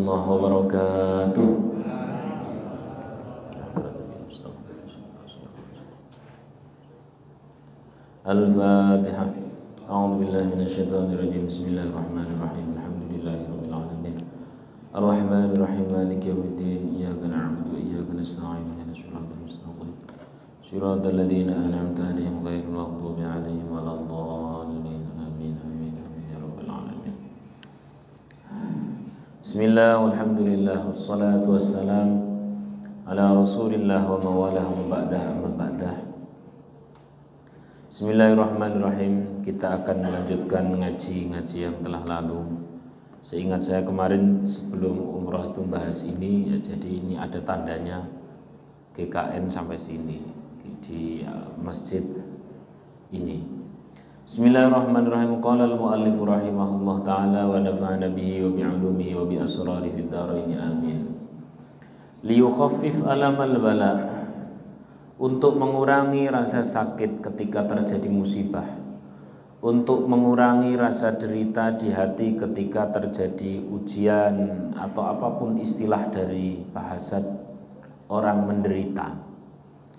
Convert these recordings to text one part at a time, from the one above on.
warahmatullahi wabarakatuh. Al-Fatihah. A'udzu billahi minasyaitonir rajim. Bismillahirrahmanirrahim. Alhamdulillahirabbil alamin. Ar-Rahmanir Rahim. Maliki yaumiddin. Iyyaka na'budu wa iyyaka nasta'in. Ihdinas siratal mustaqim. Shiratal ladzina an'amta 'alaihim ghairil maghdubi 'alaihim waladdallin. Amin amin amin ya rabbal alamin. Bismillah walhamdulillah wassalatu wassalam ala Rasulillah wa mawalah wa ba'dah amma ba'dah. Bismillahirrahmanirrahim. Kita akan melanjutkan ngaji yang telah lalu. Seingat saya kemarin sebelum umrah itu bahas ini ya, jadi ini ada tandanya GKN sampai sini di masjid ini. Bismillahirrahmanirrahim. Qala al-muallif rahimahullah ta'ala wa nafa'ana bihi wa bi'ulumihi wa bi asrari fid dharain amin. Liyukhaffif alamal bala, untuk mengurangi rasa sakit ketika terjadi musibah, untuk mengurangi rasa derita di hati ketika terjadi ujian atau apapun istilah dari bahasa orang menderita.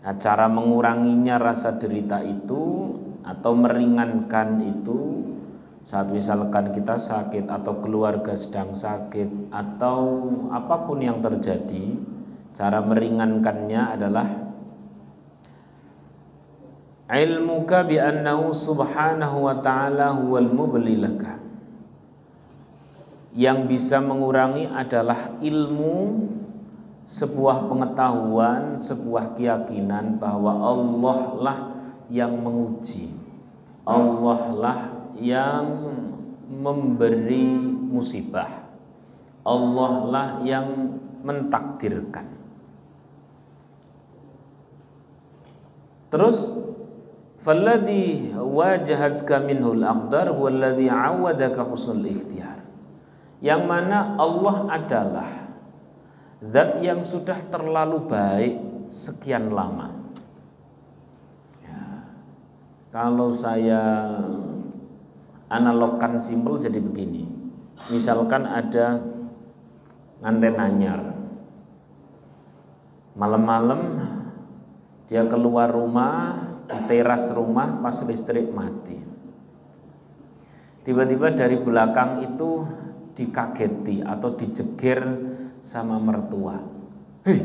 Nah, cara menguranginya rasa derita itu atau meringankan itu saat misalkan kita sakit atau keluarga sedang sakit atau apapun yang terjadi, cara meringankannya adalah ilmuka bi annahu subhanahu wa ta'ala huwal mubli laka. Yang bisa mengurangi adalah ilmu, sebuah pengetahuan, sebuah keyakinan bahwa Allah lah yang menguji, Allah lah yang memberi musibah, Allah lah yang mentakdirkan. Terus falladhi wajahatka minhul aqdar huwallazi 'awwadaka husnul ikhtiyar. Yang mana Allah adalah zat yang sudah terlalu baik sekian lama. Ya, kalau saya analogkan simpel jadi begini. Misalkan ada nganten anyar, malam-malam dia keluar rumah, di teras rumah pas listrik mati. Tiba-tiba dari belakang itu dikageti atau dijeger sama mertua. Hei,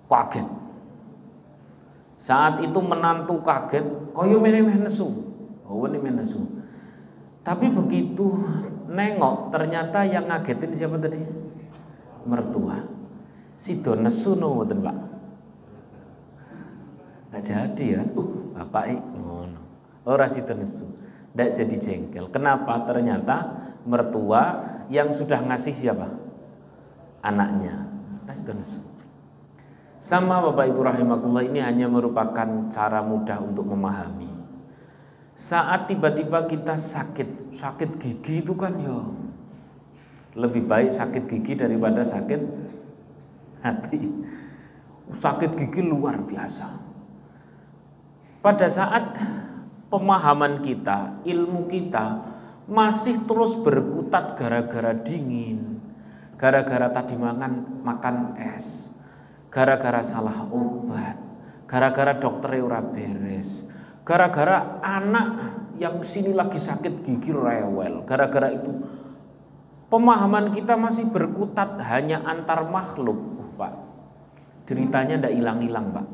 kaget. Saat itu menantu kaget, koyo meneh nesu. Oh, ini nesu. Tapi begitu nengok, ternyata yang ngagetin siapa tadi? Mertua. Sido nesu no mboten, Pak. Nggak jadi ya, bapak ngono. Ora sido nesu. Ndak jadi jengkel. Kenapa? Ternyata mertua yang sudah ngasih siapa? Anaknya. Sido nesu. Sama Bapak Ibu rahimakumullah, ini hanya merupakan cara mudah untuk memahami. Saat tiba-tiba kita sakit gigi itu kan ya lebih baik sakit gigi daripada sakit hati. Sakit gigi luar biasa. Pada saat pemahaman kita, ilmu kita masih terus berkutat gara-gara dingin, gara-gara tadi makan es, gara-gara salah obat, gara-gara dokter ora beres, gara-gara anak yang sini lagi sakit gigi rewel, gara-gara itu pemahaman kita masih berkutat hanya antar makhluk, Pak. Ceritanya ndak hilang-hilang, Pak.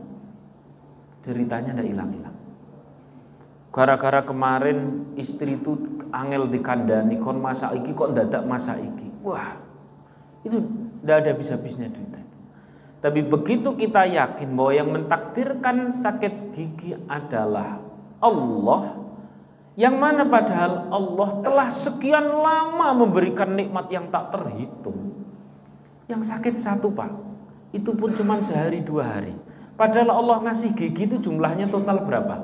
Ceritanya ndak hilang-hilang. Gara-gara kemarin istri itu angel dikandani kon masak iki kok ndadak masak iki. Wah, itu ndak ada habis-habisnya cerita itu. Tapi begitu kita yakin bahwa yang mentakdirkan sakit gigi adalah Allah, yang mana padahal Allah telah sekian lama memberikan nikmat yang tak terhitung. Yang sakit satu, Pak, itu pun cuma sehari 2 hari. Padahal Allah ngasih gigi itu jumlahnya total berapa?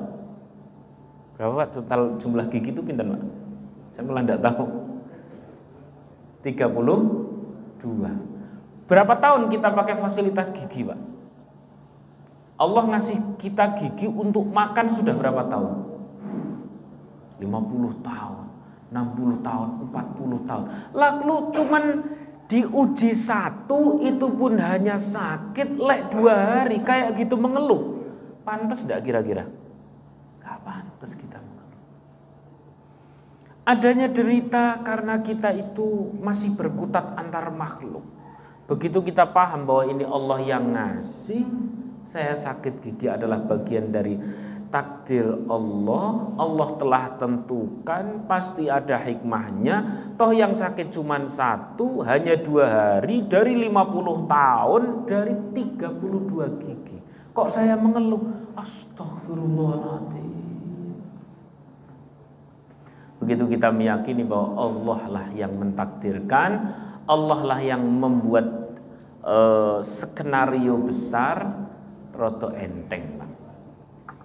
Berapa, Pak? Total jumlah gigi itu pinten, Pak? Saya malah enggak tahu. 32. Berapa tahun kita pakai fasilitas gigi, Pak? Allah ngasih kita gigi untuk makan sudah berapa tahun? 50 tahun. 60 tahun, 40 tahun. Lalu cuman diuji satu itu pun hanya sakit lek 2 hari kayak gitu mengeluh. Pantas enggak kira-kira? Enggak pantas kita mengeluh. Adanya derita karena kita itu masih berkutat antar makhluk. Begitu kita paham bahwa ini Allah yang ngasih, saya sakit gigi adalah bagian dari takdir Allah. Allah telah tentukan, pasti ada hikmahnya. Toh yang sakit cuma 1, hanya 2 hari, dari 50 tahun, dari 32 gigi. Kok saya mengeluh? Astagfirullahaladzim. Begitu kita meyakini bahwa Allah lah yang mentakdirkan, Allah lah yang membuat skenario besar, roto enteng, Pak.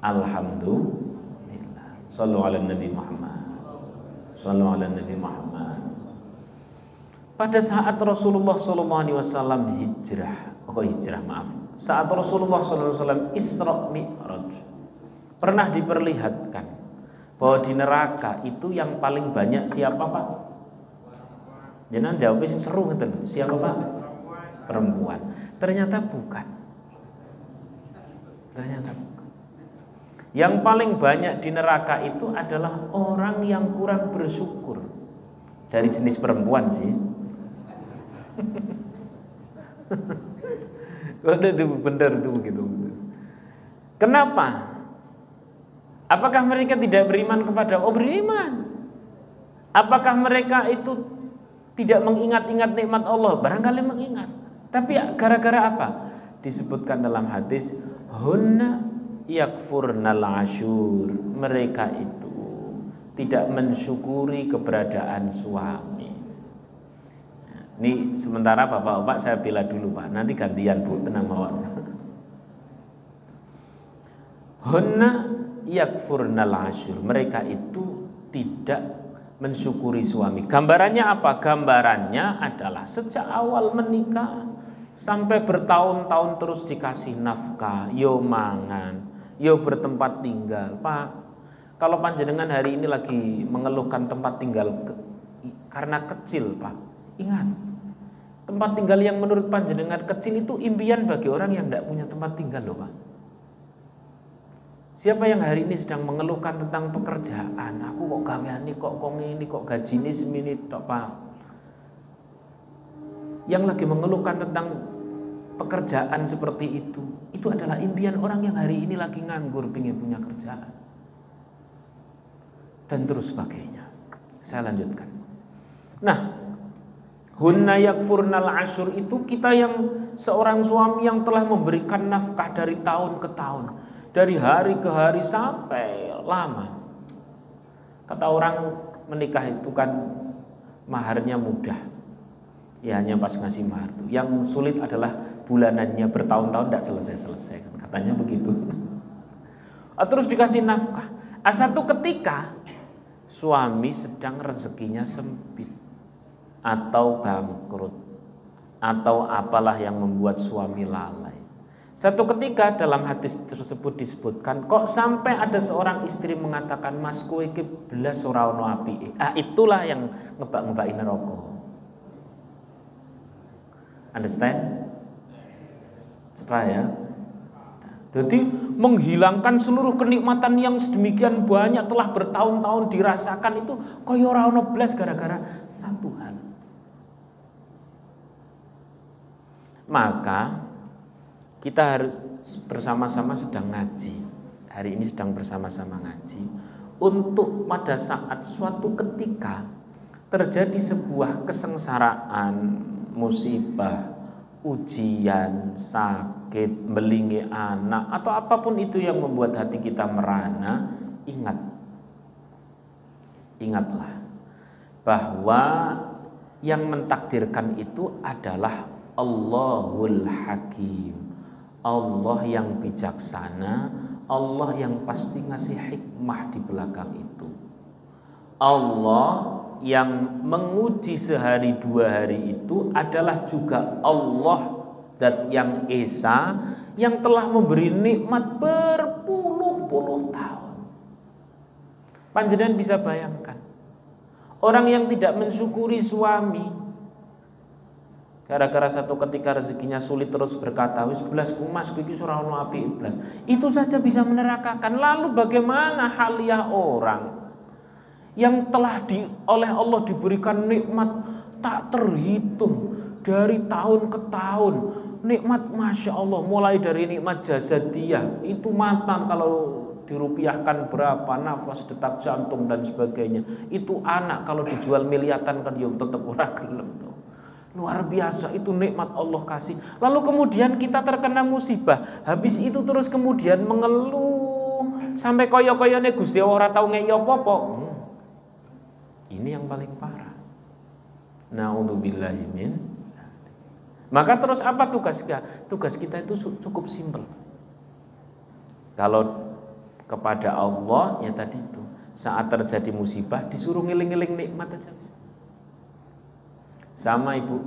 Alhamdulillah. Shallu ala Nabi Muhammad. Shallu ala Nabi Muhammad. Pada saat Rasulullah SAW saat Rasulullah SAW Isra Mi'raj, pernah diperlihatkan bahwa di neraka itu yang paling banyak siapa, Pak? Jangan jawab sing seru ngeten. Siapa, Pak? Perempuan. Ternyata bukan. Yang paling banyak di neraka itu adalah orang yang kurang bersyukur. Dari jenis perempuan sih. Itu benar itu begitu. Kenapa? Apakah mereka tidak beriman kepada Allah? Oh, beriman. Apakah mereka itu tidak mengingat-ingat nikmat Allah? Barangkali mengingat. Tapi gara-gara apa? Disebutkan dalam hadis, hunna yakfurnal asyur. Mereka itu tidak mensyukuri keberadaan suami. Ini sementara bapak-bapak saya pilih dulu, Pak. Nanti gantian, Bu, tenang mawon. Hunna yakfurnal asyur. Mereka itu tidak mensyukuri suami. Gambarannya apa? Gambarannya adalah sejak awal menikah sampai bertahun-tahun terus dikasih nafkah, yo mangan, yo bertempat tinggal. Pak, kalau panjenengan hari ini lagi mengeluhkan tempat tinggal karena kecil, Pak, ingat, tempat tinggal yang menurut panjenengan kecil itu impian bagi orang yang tidak punya tempat tinggal loh, Pak. Siapa yang hari ini sedang mengeluhkan tentang pekerjaan? Aku kok gaweane kok ini kok gajine semini tok, Pak. Yang lagi mengeluhkan tentang pekerjaan seperti itu adalah impian orang yang hari ini lagi nganggur, pingin punya kerjaan. Dan terus sebagainya. Saya lanjutkan. Nah, hunna yakfurnal asyur itu kita yang seorang suami yang telah memberikan nafkah dari tahun ke tahun, dari hari ke hari sampai lama. Kata orang menikah itu kan maharnya mudah. Ya hanya pas ngasih mahar itu. Yang sulit adalah bulanannya bertahun-tahun tidak selesai-selesai. Katanya begitu. Terus dikasih nafkah. Satu ketika suami sedang rezekinya sempit atau bangkrut atau apalah yang membuat suami lalai. Satu ketika dalam hadis tersebut disebutkan, kok sampai ada seorang istri mengatakan, Mas kowe iki belas ora ono apike. Itulah yang ngebak-ngebakin rokok. Understand? Setelah ya. Jadi menghilangkan seluruh kenikmatan yang sedemikian banyak telah bertahun-tahun dirasakan itu kaya ora ono blas gara-gara satu hal. Maka kita harus bersama-sama sedang ngaji. Hari ini sedang bersama-sama ngaji untuk pada saat suatu ketika terjadi sebuah kesengsaraan, musibah, ujian, sakit, melingi anak, atau apapun itu yang membuat hati kita merana, ingatlah bahwa yang mentakdirkan itu adalah Allahul Hakim, Allah yang bijaksana, Allah yang pasti ngasih hikmah di belakang itu. Allah yang menguji sehari 2 hari itu adalah juga Allah Zat yang Esa yang telah memberi nikmat berpuluh-puluh tahun. Panjenengan bisa bayangkan, Orang yang tidak mensyukuri suami, gara-gara satu ketika rezekinya sulit terus berkata, wis belas kumas iki ora ono apike blas. Itu saja bisa menerakakan. Lalu bagaimana haliah orang yang telah oleh Allah diberikan nikmat tak terhitung dari tahun ke tahun. Nikmat Masya Allah, mulai dari nikmat jasadiyah, itu mata kalau dirupiahkan berapa, nafas, detak jantung dan sebagainya. Itu anak kalau dijual miliatan kan yang tetap ora gelem tuh. Luar biasa, itu nikmat Allah kasih. Lalu kemudian kita terkena musibah, habis itu terus kemudian mengeluh sampai koyo-koyone Gusti ora tau ngeki apa-apa. Ini yang paling parah. Na'udzubillahi min. Maka terus apa tugas kita? Tugas kita itu cukup simpel. Kalau kepada Allah ya tadi itu, saat terjadi musibah disuruh ngiling-ngiling nikmat aja. Sama ibu,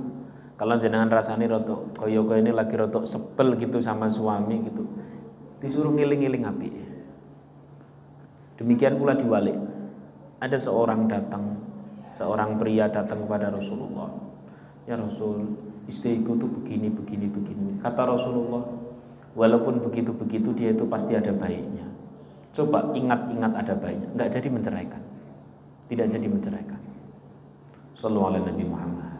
kalau jenengan rasani rotok koyo-koyo ini lagi rotok sebel gitu sama suami gitu, disuruh ngiling-ngiling api. Demikian pula diwalik. Ada seorang pria datang kepada Rasulullah. Ya Rasul, istriku tuh begini. Kata Rasulullah, walaupun begitu dia itu pasti ada baiknya. Coba ingat ada baiknya. Enggak jadi menceraikan. Tidak jadi menceraikan. Sallallahu alaihi Nabi Muhammad.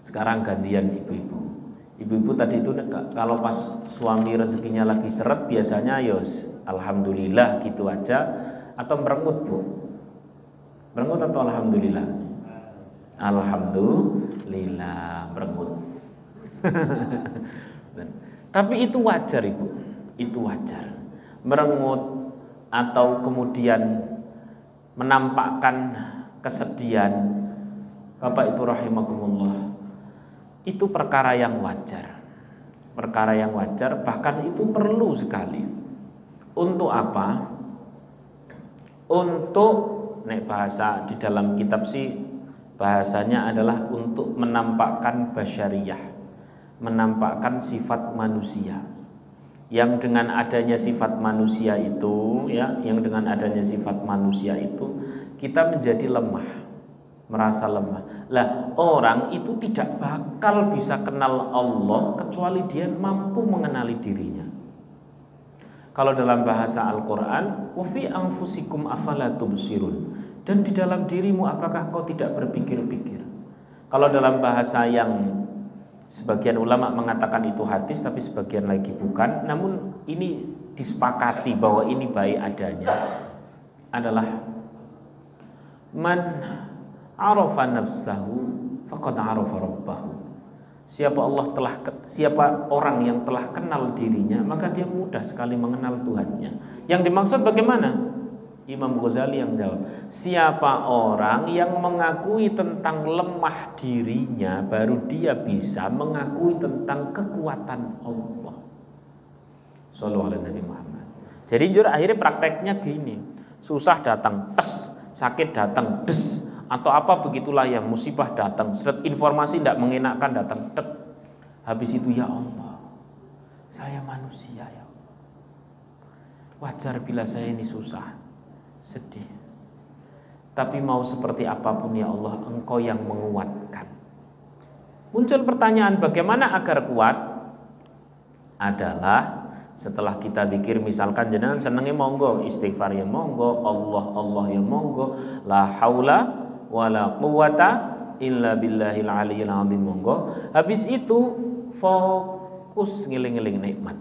Sekarang gantian ibu-ibu. Ibu-ibu tadi itu kalau pas suami rezekinya lagi seret biasanya yos alhamdulillah gitu aja atau merengut bu. Merengut atau alhamdulillah? Alhamdulillah merengut. Tapi itu wajar ibu, itu wajar. Merengut atau kemudian menampakkan kesedihan, Bapak Ibu rahimakumullah, itu perkara yang wajar. Perkara yang wajar, bahkan itu perlu sekali. Untuk apa? Untuk nek bahasa di dalam kitab sih bahasanya adalah untuk menampakkan basyariyah, menampakkan sifat manusia. Yang dengan adanya sifat manusia itu, ya, yang dengan adanya sifat manusia itu kita menjadi lemah, merasa lemah. Lah, orang itu tidak bakal bisa kenal Allah kecuali dia mampu mengenali dirinya. Kalau dalam bahasa Al-Qur'an, wa fi anfusikum afala tubsirun. Dan di dalam dirimu apakah kau tidak berpikir-pikir? Kalau dalam bahasa yang sebagian ulama mengatakan itu hadis, tapi sebagian lagi bukan. Namun ini disepakati bahwa ini baik adanya adalah man arafa nafsahu faqad arafa rabbahu. Siapa orang yang telah kenal dirinya, maka dia mudah sekali mengenal Tuhannya. Yang dimaksud bagaimana? Imam Ghazali yang jawab, siapa orang yang mengakui tentang lemah dirinya, baru dia bisa mengakui tentang kekuatan Allah. Sallallahu alaihi Nabi Muhammad. Jadi akhirnya prakteknya gini, susah datang, tes, sakit datang, des, atau apa begitulah ya, musibah datang, informasi tidak mengenakan datang, tek. Habis itu ya Allah, saya manusia ya Allah. Wajar bila saya ini susah, sedih. Tapi mau seperti apapun ya Allah, Engkau yang menguatkan. Muncul pertanyaan, bagaimana agar kuat? Adalah setelah kita zikir, misalkan jenengan senenge monggo, istighfar ya monggo, Allah ya monggo, la haula wala quwata illa billahil aliyil azim monggo. Habis itu fokus ngiling-ngiling nikmat.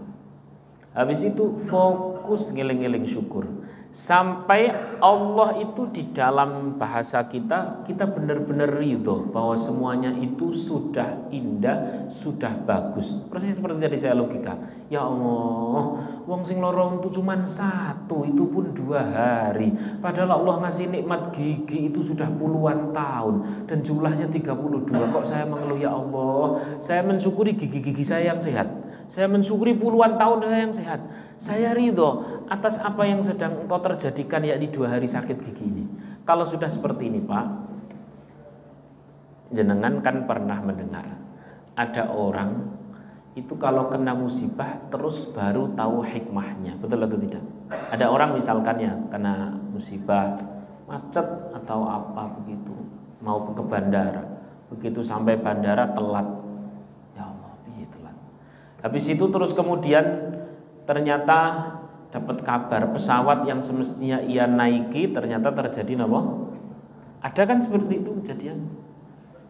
Habis itu fokus ngiling-ngiling syukur. Sampai Allah itu di dalam bahasa kita benar-benar ridho bahwa semuanya itu sudah indah, sudah bagus. Persis seperti tadi saya logika. Ya Allah, wong sing lorong itu cuma satu, itu pun 2 hari. Padahal Allah ngasih nikmat gigi itu sudah puluhan tahun dan jumlahnya 32. Kok saya mengeluh ya Allah? Saya mensyukuri gigi-gigi saya yang sehat. Saya mensyukuri puluhan tahun saya yang sehat. Saya ridho atas apa yang sedang Engkau terjadikan, yakni 2 hari sakit gigi ini. Kalau sudah seperti ini Pak, jenengan kan pernah mendengar ada orang itu kalau kena musibah terus baru tahu hikmahnya, betul atau tidak? Ada orang misalkan ya kena musibah, macet atau apa begitu, mau ke bandara. Begitu sampai bandara telat. Ya Allah, piye telat. Habis itu terus kemudian ternyata dapat kabar pesawat yang semestinya ia naiki ternyata terjadi apa? Ada kan seperti itu kejadian.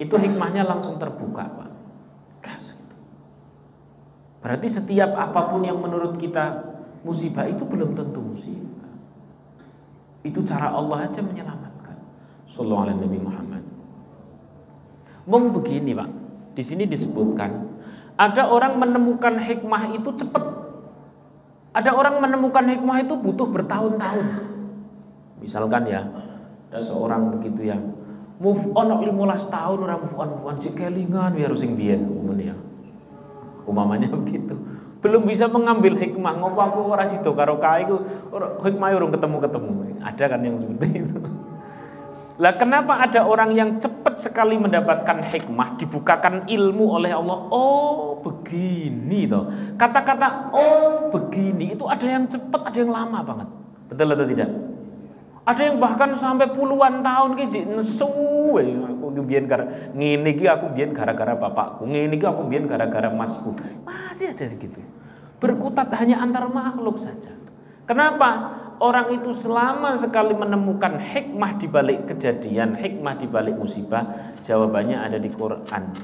Itu hikmahnya langsung terbuka, Pak. Das, gitu. Berarti setiap apapun yang menurut kita musibah itu belum tentu musibah. Itu cara Allah aja menyelamatkan. Sallallahu alaihi Nabi Muhammad. Mung begini, Pak. Di sini disebutkan ada orang menemukan hikmah itu cepat. Ada orang menemukan hikmah itu butuh bertahun-tahun. Misalkan ya, ada seorang begitu ya, move on 15 tahun orang move on cek kelingan biar sing biyen ya. Umamanya begitu. Belum bisa mengambil hikmah, ngopo aku ora sida karo kae iku hikmah urung ketemu-ketemu. Ada kan yang seperti itu. Lah kenapa ada orang yang cepat sekali mendapatkan hikmah, dibukakan ilmu oleh Allah? Oh begini toh. Kata-kata oh begini itu ada yang cepat, ada yang lama banget. Betul atau tidak? Ada yang bahkan sampai puluhan tahun ki nesu aku biyen ngene iki aku biyen gara-gara bapakku, ngene iki aku biyen gara-gara masku. Masih aja segitu. Berkutat hanya antar makhluk saja. Kenapa? Orang itu selama sekali menemukan hikmah di balik kejadian, hikmah di balik musibah, jawabannya ada di Quran.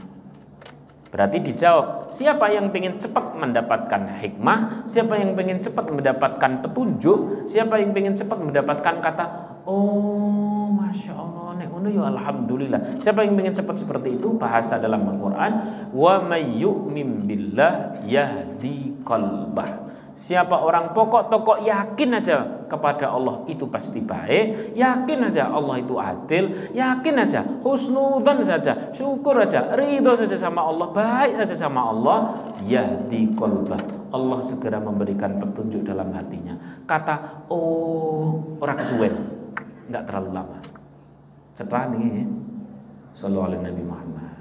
Berarti dijawab, siapa yang ingin cepat mendapatkan hikmah, siapa yang ingin cepat mendapatkan petunjuk, siapa yang ingin cepat mendapatkan kata, oh Masya Allah, nek ngono ya alhamdulillah. Siapa yang ingin cepat seperti itu, bahasa dalam Al-Quran, wa may yu'min billah yahdi qalbah. Siapa orang pokok yakin aja kepada Allah itu pasti baik, yakin aja Allah itu adil, yakin aja husnudzan saja, syukur aja, ridho saja sama Allah, baik saja sama Allah, yahdi qalbah. Allah segera memberikan petunjuk dalam hatinya. Kata oh orang kesuwen, enggak terlalu lama. Setelah ini sallallahu alaihi Nabi Muhammad.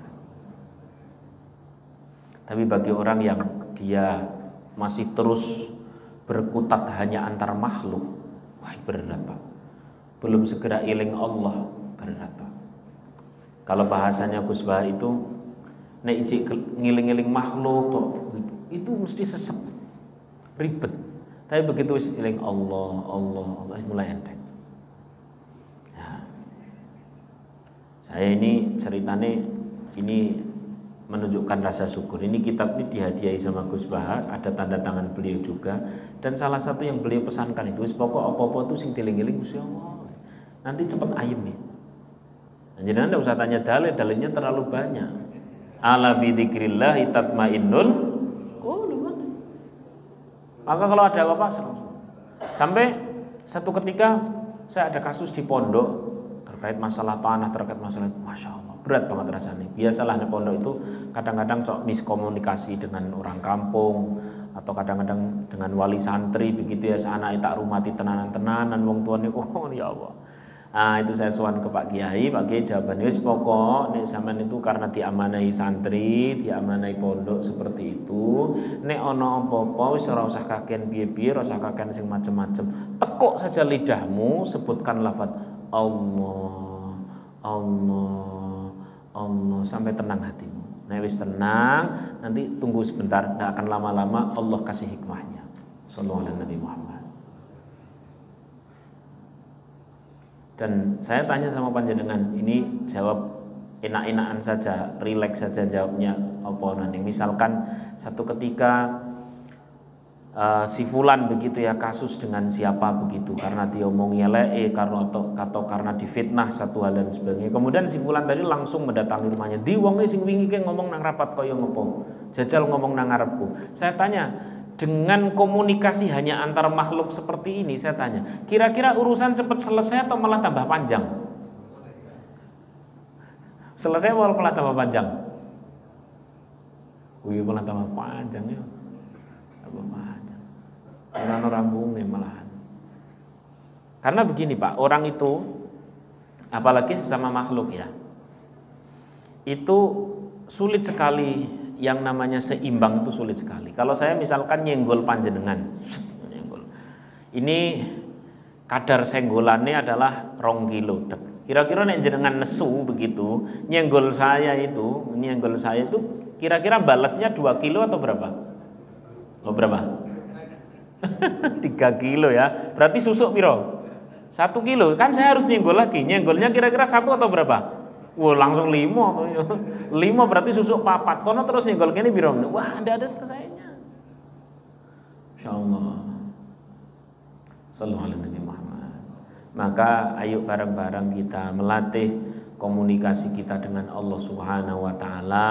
Tapi bagi orang yang dia masih terus berkutat hanya antar makhluk, wah berat Pak. Belum segera iling Allah, berat Pak. Kalau bahasanya Gus Bah itu nek ngiling-ngiling makhluk toh, itu mesti sesek, ribet. Tapi begitu iling Allah mulai enteng. Ya. Saya ini ceritanya ini menunjukkan rasa syukur. Ini kitab ini dihadiahi sama Gus Bahar, ada tanda tangan beliau juga. Dan salah satu yang beliau pesankan itu, pokok apa-apa itu sing dieling-eling Gusti Allah. Nanti cepat ayem nih. Jadi Anda usah tanya dalilnya terlalu banyak. Ala bidzikrillah tatmainnul qulub. Maka kalau ada apa-apa langsung. Sampai satu ketika saya ada kasus di pondok terkait masalah tanah, terkait masalah itu, Masya Allah berat banget rasanya. Biasalah di pondok itu kadang-kadang miskomunikasi dengan orang kampung atau kadang-kadang dengan wali santri begitu ya, anak tak rumati tenanan-tenanan wong tuane oh ya Allah. Nah, itu saya sowan ke Pak Kiai jawabannya wis pokok nek sampean itu karena diamanai santri, diamanai pondok seperti itu, nek ana apa-apa wis ora usah kakean piye-piye, ora usah kakean sing macem-macem. Tekuk saja lidahmu, sebutkan lafaz Allah, Allah sampai tenang hatimu. Nah wis tenang, nanti tunggu sebentar, nggak akan lama-lama Allah kasih hikmahnya. Sallallahu alaihi Nabi Muhammad. Dan saya tanya sama panjenengan, ini jawab enak-enakan saja, rileks saja jawabnya apa nanti. Misalkan satu ketika si fulan begitu ya kasus dengan siapa begitu karena dia omong elek atau karena difitnah satu hal dan sebagainya. Kemudian si fulan tadi langsung mendatangi rumahnya. Di wonge sing wingi ke ngomong nang rapat kaya ngopo? Jajal ngomong nang ngarepku. Saya tanya, dengan komunikasi hanya antar makhluk seperti ini, saya tanya, kira-kira urusan cepat selesai atau malah tambah panjang? Selesai atau malah tambah panjang? Wih, malah tambah panjang ya. Tambah panjang. Orang rambungnya malahan. Karena begini Pak, orang itu apalagi sesama makhluk ya, itu sulit sekali. Yang namanya seimbang itu sulit sekali. Kalau saya misalkan nyenggol panjenengan, ini kadar senggolannya adalah 2 kilo. Kira-kira nek jenengan nesu begitu, nyenggol saya itu kira-kira balasnya 2 kilo atau berapa? Oh, berapa? 3 kilo ya. Berarti susuk piro? 1 kilo. Kan saya harus nyenggol lagi. Nyenggolnya kira-kira 1 atau berapa? Wah, langsung 5 5 berarti susuk 4. Kono terus nyenggol kene piro? Wah, ndak ada selesainya. Insyaallah. Sallallahu alaihi Muhammad. Maka ayo bareng-bareng kita melatih komunikasi kita dengan Allah Subhanahu wa taala.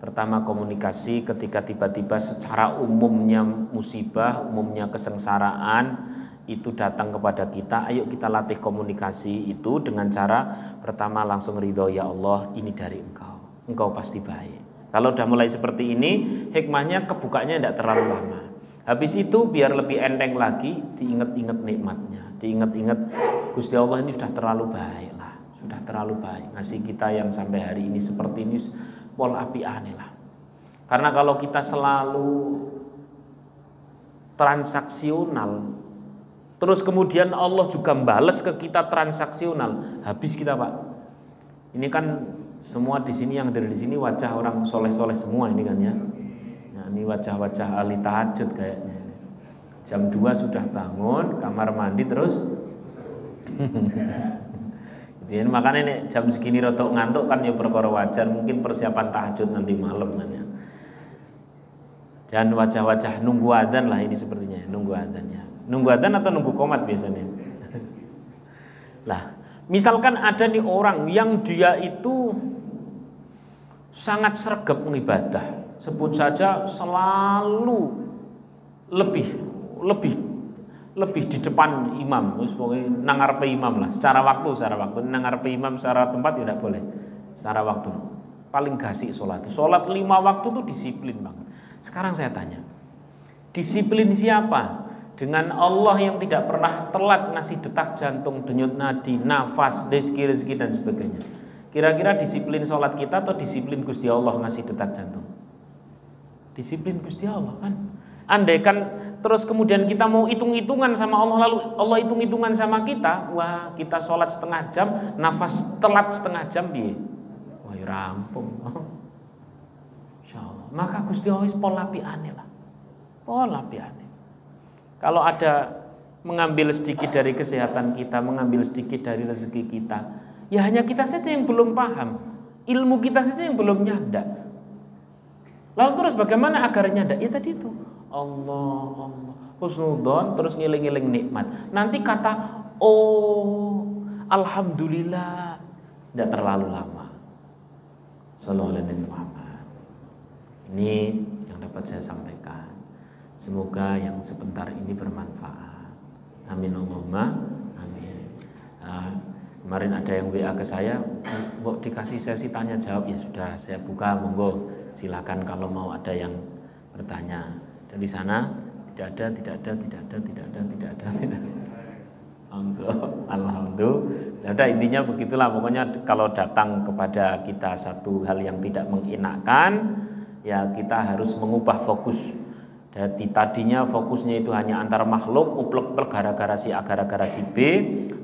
Pertama, komunikasi ketika tiba-tiba secara umumnya musibah, umumnya kesengsaraan itu datang kepada kita. Ayo kita latih komunikasi itu dengan cara pertama langsung ridho, ya Allah, ini dari Engkau. Engkau pasti baik. Kalau udah mulai seperti ini, hikmahnya kebukanya tidak terlalu lama. Habis itu biar lebih enteng lagi, diingat-ingat nikmatnya, diingat-ingat Gusti Allah ini sudah terlalu baik lah, sudah terlalu baik ngasih kita yang sampai hari ini seperti ini, pol api aneh lah. Karena kalau kita selalu transaksional, terus kemudian Allah juga bales ke kita transaksional, habis kita Pak. Ini kan semua di sini yang dari sini wajah orang soleh-soleh semua ini kan ya. Ini wajah-wajah ahli tahajud kayaknya. Jam 2 sudah bangun, kamar mandi terus. Jadi makanya nih jam segini rotok ngantuk kan ya perkara wajar, mungkin persiapan tahajud nanti malam kan ya. Dan wajah-wajah nunggu adzan lah ini sepertinya, nunggu adzan ya. Nunggu adzan atau nunggu qomat biasanya. Lah, misalkan ada nih orang yang dia itu sangat sregep mengibadah. Sebut saja selalu lebih di depan imam, terus pokoknya nangarpe imam lah, secara waktu nangarpe imam secara tempat tidak boleh, secara waktu paling gasik sholat 5 waktu itu disiplin banget. Sekarang saya tanya, disiplin siapa? Dengan Allah yang tidak pernah telat ngasih detak jantung, denyut nadi, nafas, rezeki dan sebagainya. Kira-kira disiplin sholat kita atau disiplin Gusti Allah ngasih detak jantung? Disiplin Gusti Allah kan. Andaikan terus kemudian kita mau hitung-hitungan sama Allah, lalu Allah hitung-hitungan sama kita, wah kita sholat setengah jam, nafas telat setengah jam piye? Wah ya rampung. Insyaallah. Maka Gusti Allah pola piane lah. Pola piane. Kalau ada mengambil sedikit dari kesehatan kita, mengambil sedikit dari rezeki kita, ya hanya kita saja yang belum paham. Ilmu kita saja yang belum nyanda. Lalu terus bagaimana agar nyanda? Ya tadi itu. Allah husnudzon, terus ngiling-ngiling nikmat. Nanti kata alhamdulillah tidak terlalu lama. Sallallahu alaihi Muhammad. Ini yang dapat saya sampaikan. Semoga yang sebentar ini bermanfaat. Amin Allahumma amin. Kemarin ada yang WA ke saya, kok dikasih sesi tanya jawab, ya sudah saya buka, monggo silakan kalau mau ada yang bertanya. Dan di sana tidak ada. Alhamdulillah. Ada intinya begitulah, pokoknya kalau datang kepada kita satu hal yang tidak mengenakan, ya kita harus mengubah fokus. Jadi tadinya fokusnya itu hanya antar makhluk, uplek-uplek gara-gara si A, gara-gara si B.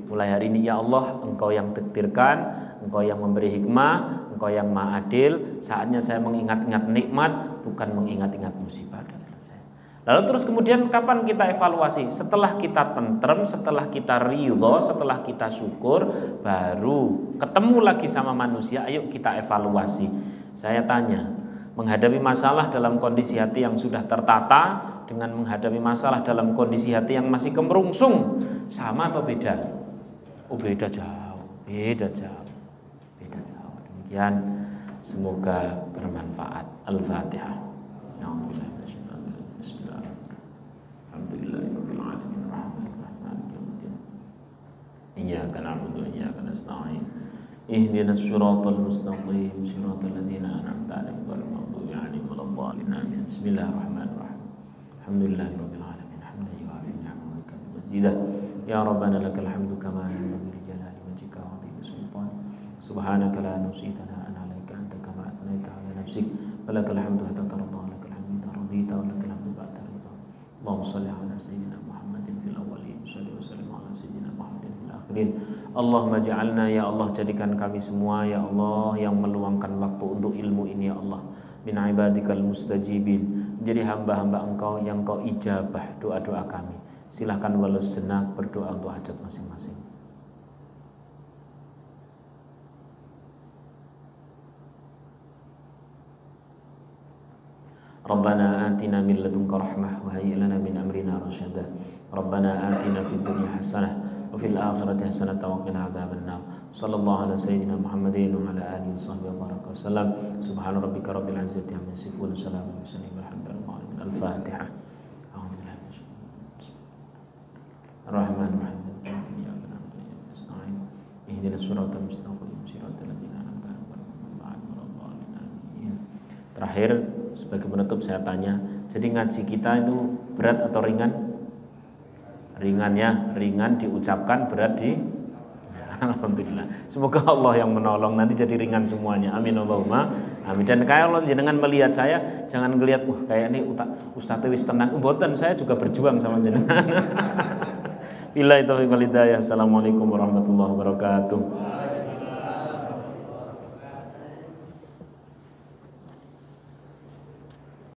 Mulai hari ini ya Allah, Engkau yang takdirkan, Engkau yang memberi hikmah, Engkau yang Maha Adil. Saatnya saya mengingat-ingat nikmat, bukan mengingat-ingat musibah. Sudah selesai. Lalu terus kemudian kapan kita evaluasi? Setelah kita tentrem, setelah kita ridho, setelah kita syukur, baru ketemu lagi sama manusia. Ayo kita evaluasi. Saya tanya, menghadapi masalah dalam kondisi hati yang sudah tertata dengan menghadapi masalah dalam kondisi hati yang masih kemerungsung, sama atau beda? Oh beda jauh. Demikian, semoga bermanfaat. Al-Fatihah. Iyyaka na'budu wa iyyaka nasta'in. Ihdinas siratal mustaqim, siratal ladzina an'amta 'alaihim ghairil maghdubi 'alaihim waladdallin. Amin. Bismillahirrahmanirrahim. Alhamdulillahirabbil alamin. Hamdan yuwafi ni'matahu wa mazidah. Ya Rabbana lakal hamdu kama yanbaghi li jalali wajhika wa 'azimi sultanik. Subhanaka la nuhsi thana'an 'alaika anta kama athnayta 'ala nafsik. Wa lakal hamdu hatta tarda, lakal hamdu idza radita, wa lakal hamdu ba'da ridha. Allahumma shalli 'ala sayyidina Muhammadin fil awwalin wa sallim 'ala sayyidina akhirin. Allahumma ja'alna ya Allah, jadikan kami semua ya Allah yang meluangkan waktu untuk ilmu ini ya Allah, min ibadikal mustajibin, menjadi hamba-hamba Engkau yang Kau ijabah doa-doa kami. Silahkan walau sejenak berdoa untuk hajat masing-masing. Rabbana atina min ladunka rahmah wa hayyi lana min amrina rasyada. Rabbana atina fid dunya hasanah wa fil akhirati hasanah wa qina adzabannar. Sallallahu ala sayyidina Muhammadin wa ala alihi washabbihi wa baraka wasallam. Subhana rabbika rabbil izzati amma yasifun, salamun alal mursalin walhamdulillahi rabbil alamin. Al-Fatihah. Ar-Rahman ar-Rahim. Ihdinas siratal mustaqim, siratal ladzina an'amta 'alaihim. Terakhir, sebagai penutup saya tanya, jadi ngaji kita itu berat atau ringan? Ringan ya, ringan diucapkan, berat di alhamdulillah. Semoga Allah yang menolong nanti jadi ringan semuanya. Amin Allahumma amin. Dan kalau jenengan melihat saya, jangan ngelihat wah kayak ini Ustaz wis tenang. Mboten, saya juga berjuang sama jenengan. Billahi taufiq wal hidayah. Assalamualaikum warahmatullahi wabarakatuh.